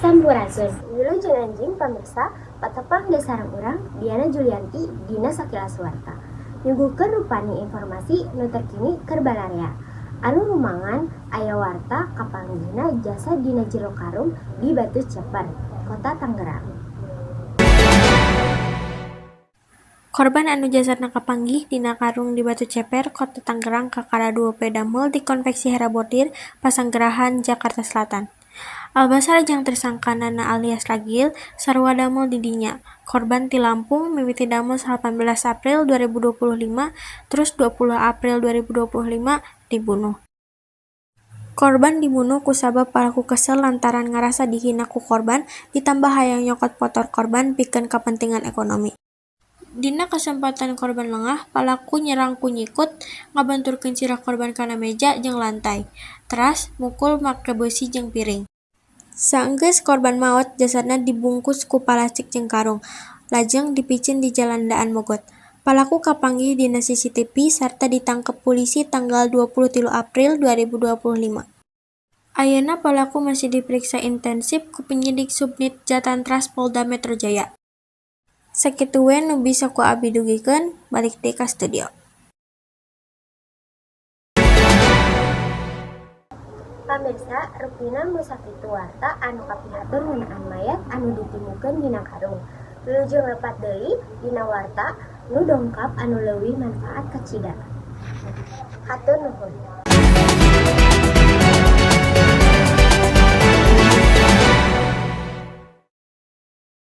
Sampurasun. Wilujeng anjing pamirsa, patepang dasarang urang Diana Julianti dina Sakilas Warta. Nyuguhkeun rupani informasi nu terkini keur balarea. Anu rumangan aya warta kapanggihna jasa dina jero karung di Batu Ceper, Kota Tangerang. Korban anu jasadna kapanggih dina karung di Batu Ceper, Kota Tangerang kakara 2 damel di Konveksi Herabotir, Pasanggerahan, Jakarta Selatan. Albasar jeung tersangkanana alias Ragil sarua damel di dinya. Korban ti Lampung mimiti damel 18 April 2025 terus 20 April 2025 dibunuh. Korban dibunuh kusabab pelaku kesel lantaran ngarasa dihina ku korban ditambah hayang nyokot motor korban pikeun kapentingan ekonomi. Dina kesempatan korban lengah, pelaku nyerang ku nyikut, ngabanturkeun cirah korban kana meja jeung lantai. Teras mukul make beusi jeung piring. Saenggeus korban maot, jasadna dibungkus ku palastik jeung karung, lajeng dipicin di Jalan Daan Mogot. Pelaku kapanggih dina CCTV sarta ditangkep polisi tanggal 23 April 2025. Ayeuna pelaku masih diperiksa intensif ku penyidik Subdit Jatantras Polda Metro Jaya. Sakitu we nu bisa ku abdi dugikeun, balik deui ka studio. Pamirsa, rupina nu sakitu warta anu kapihatur ngeunaan mayat anu ditimukeun dina karung. Wilujeng lepat deui dina warta nu dongkap anu leuwih manfaat ka cida. Hatur nuhun.